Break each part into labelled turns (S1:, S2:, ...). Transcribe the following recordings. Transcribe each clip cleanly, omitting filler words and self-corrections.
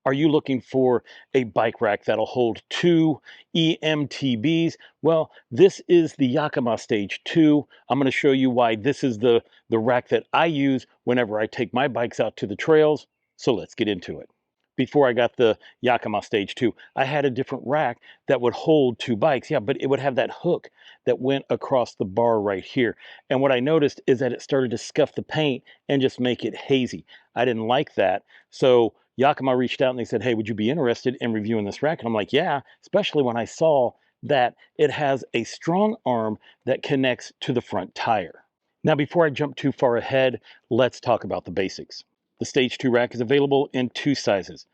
S1: Are you looking for a bike rack that'll hold 2 eMTBs? Well, this is the Yakima Stage 2. I'm going to show you why this is the rack that I use whenever I take my bikes out to the trails. So let's get into it. Before I got the Yakima Stage 2, I had a different rack that would hold 2 bikes. Yeah, but it would have that hook that went across the bar right here. And what I noticed is that it started to scuff the paint and just make it hazy. I didn't like that. So Yakima reached out and they said, hey, would you be interested in reviewing this rack? And I'm like, yeah, especially when I saw that it has a strong arm that connects to the front tire. Now, before I jump too far ahead, let's talk about the basics. The Stage 2 rack is available in 2 sizes,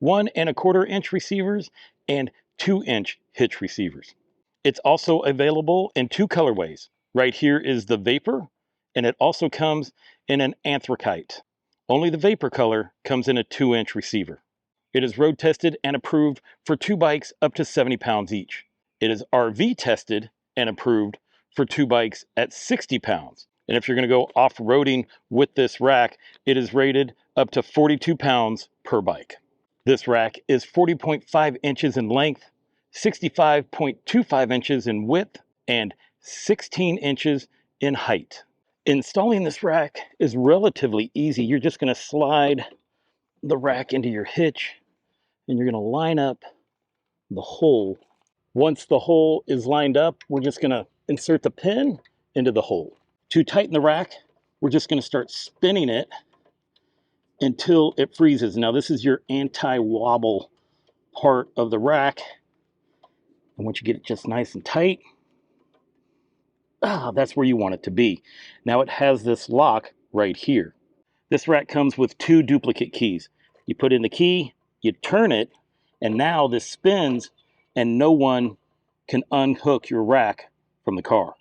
S1: 1¼ inch receivers and 2-inch hitch receivers. It's also available in 2 colorways. Right here is the Vapor, and it also comes in an Anthracite. Only the Vapor color comes in a 2-inch receiver. It is road tested and approved for 2 bikes up to 70 pounds each. It is RV tested and approved for 2 bikes at 60 pounds. And if you're going to go off-roading with this rack, it is rated up to 42 pounds per bike. This rack is 40.5 inches in length, 65.25 inches in width, and 16 inches in height. Installing this rack is relatively easy. You're just going to slide the rack into your hitch and you're going to line up the hole. Once the hole is lined up, we're just going to insert the pin into the hole. To tighten the rack, we're just going to start spinning it until it freezes. Now this is your anti-wobble part of the rack. And once you get it just nice and tight, that's where you want it to be. Now it has this lock right here. This rack comes with 2 duplicate keys. You put in the key, you turn it, and now this spins and no one can unhook your rack from the car.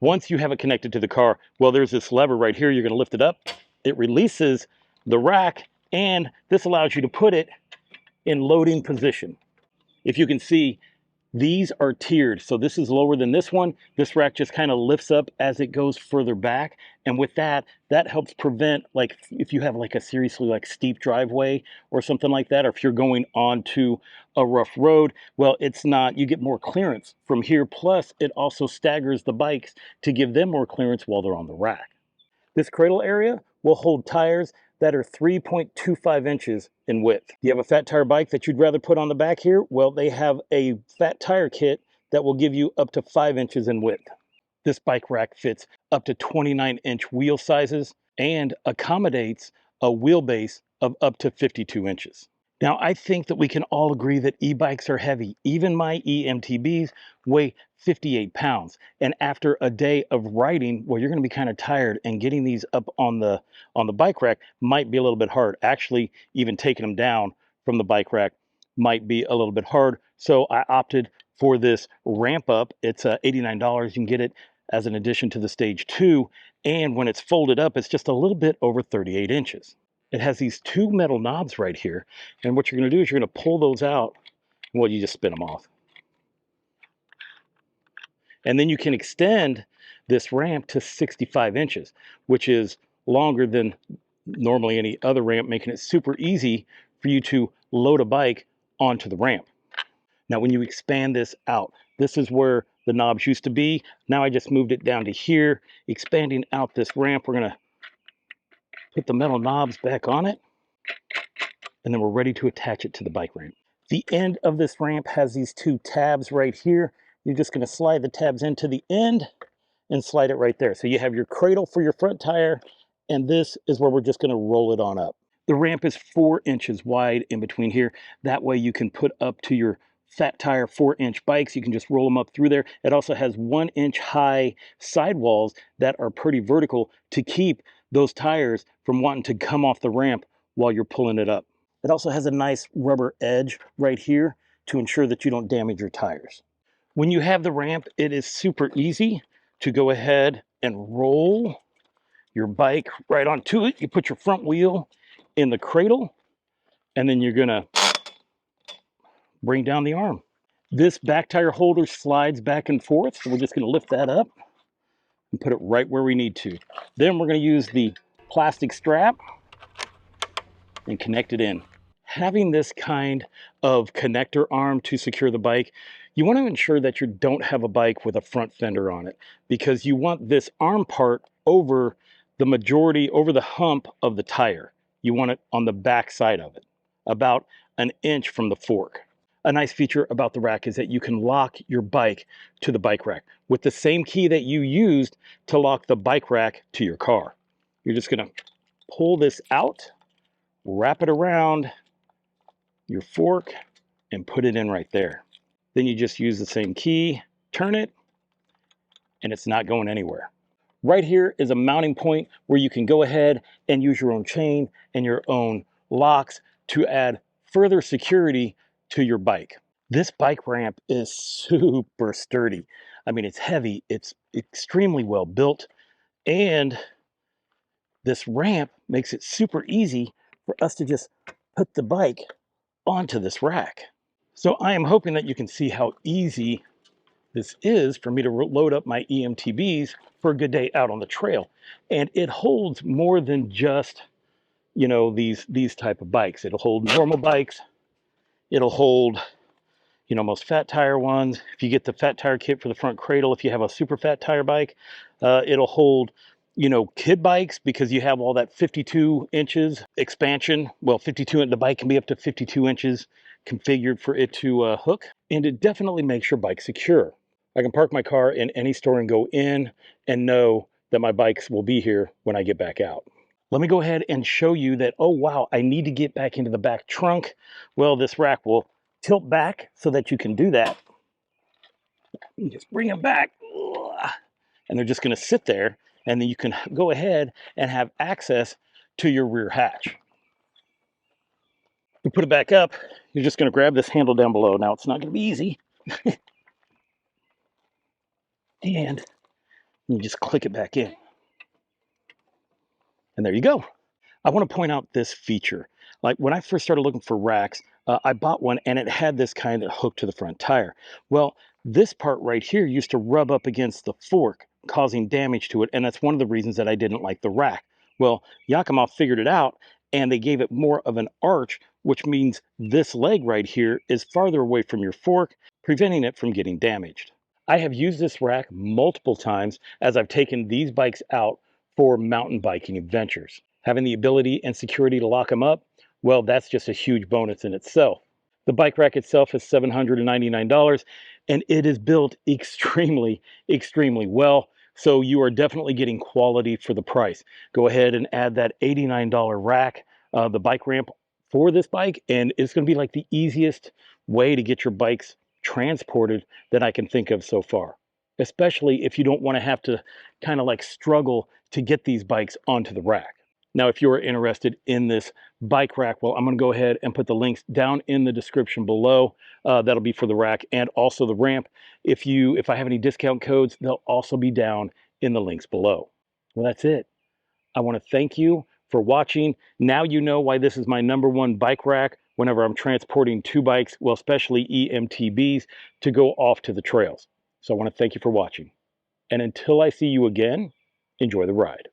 S1: Once you have it connected to the car, well, there's this lever right here. You're going to lift it up. It releases the rack, and this allows you to put it in loading position. If you can see, these are tiered, so this is lower than this one. This rack just kind of lifts up as it goes further back, and with that helps prevent, like, if you have like a seriously like steep driveway or something like that, or if you're going onto a rough road, well, it's not, you get more clearance from here. Plus it also staggers the bikes to give them more clearance while they're on the rack. This cradle area will hold tires that are 3.25 inches in width. Do you have a fat tire bike that you'd rather put on the back here? Well, they have a fat tire kit that will give you up to 5 inches in width. This bike rack fits up to 29-inch wheel sizes and accommodates a wheelbase of up to 52 inches. Now, I think that we can all agree that e-bikes are heavy. Even my eMTBs weigh 58 pounds. And after a day of riding, well, you're going to be kind of tired, and getting these up on the bike rack might be a little bit hard. Actually, even taking them down from the bike rack might be a little bit hard. So I opted for this ramp up. It's $89. You can get it as an addition to the Stage 2. And when it's folded up, it's just a little bit over 38 inches. It has these 2 metal knobs right here. And what you're going to do is you're going to pull those out. Well, you just spin them off. And then you can extend this ramp to 65 inches, which is longer than normally any other ramp, making it super easy for you to load a bike onto the ramp. Now, when you expand this out, this is where the knobs used to be. Now I just moved it down to here. Expanding out this ramp, we're going to put the metal knobs back on it, and then we're ready to attach it to the bike ramp. The end of this ramp has these 2 tabs right here. You're just going to slide the tabs into the end and slide it right there. So you have your cradle for your front tire, and this is where we're just going to roll it on up. The ramp is 4 inches wide in between here. That way you can put up to your fat tire 4-inch bikes. You can just roll them up through there. It also has 1-inch high sidewalls that are pretty vertical to keep those tires from wanting to come off the ramp while you're pulling it up. It also has a nice rubber edge right here to ensure that you don't damage your tires. When you have the ramp, it is super easy to go ahead and roll your bike right onto it. You put your front wheel in the cradle, and then you're gonna bring down the arm. This back tire holder slides back and forth, so we're just gonna lift that up and put it right where we need to. Then we're gonna use the plastic strap and connect it in. having this kind of connector arm to secure the bike, you want to ensure that you don't have a bike with a front fender on it, because you want this arm part over over the hump of the tire. You want it on the back side of it, about an inch from the fork. A nice feature about the rack is that you can lock your bike to the bike rack with the same key that you used to lock the bike rack to your car. You're just going to pull this out, wrap it around your fork, and put it in right there. Then you just use the same key, turn it, and it's not going anywhere. Right here is a mounting point where you can go ahead and use your own chain and your own locks to add further security to your bike. This bike ramp is super sturdy. I mean, it's heavy, it's extremely well built, and this ramp makes it super easy for us to just put the bike onto this rack. So I am hoping that you can see how easy this is for me to load up my eMTBs for a good day out on the trail. And it holds more than just, these type of bikes. It'll hold normal bikes. It'll hold, most fat tire ones. If you get the fat tire kit for the front cradle, if you have a super fat tire bike, it'll hold, kid bikes, because you have all that 52 inches expansion. Well, the bike can be up to 52 inches configured for it to hook. And it definitely makes your bike secure. I can park my car in any store and go in and know that my bikes will be here when I get back out. Let me go ahead and show you that, oh wow, I need to get back into the back trunk. Well, this rack will tilt back so that you can do that. You just bring them back, and they're just gonna sit there, and then you can go ahead and have access to your rear hatch. To put it back up, you're just gonna grab this handle down below. Now, it's not gonna be easy. And you just click it back in. And there you go. I want to point out this feature. Like when I first started looking for racks, I bought one and it had this kind that hooked to the front tire. Well, this part right here used to rub up against the fork, causing damage to it. And that's one of the reasons that I didn't like the rack. Well, Yakima figured it out and they gave it more of an arch, which means this leg right here is farther away from your fork, preventing it from getting damaged. I have used this rack multiple times as I've taken these bikes out for mountain biking adventures. Having the ability and security to lock them up, well, that's just a huge bonus in itself. The bike rack itself is $799, and it is built extremely, extremely well. So you are definitely getting quality for the price. Go ahead and add that $89 rack, the bike ramp for this bike, and it's going to be like the easiest way to get your bikes transported that I can think of so far, especially if you don't want to have to kind of like struggle to get these bikes onto the rack. Now, if you're interested in this bike rack, well, I'm going to go ahead and put the links down in the description below. That'll be for the rack and also the ramp. If I have any discount codes, they'll also be down in the links below. Well, that's it. I want to thank you for watching. Now you know why this is my #1 bike rack whenever I'm transporting two bikes, well, especially eMTBs, to go off to the trails. So I want to thank you for watching. And until I see you again, enjoy the ride.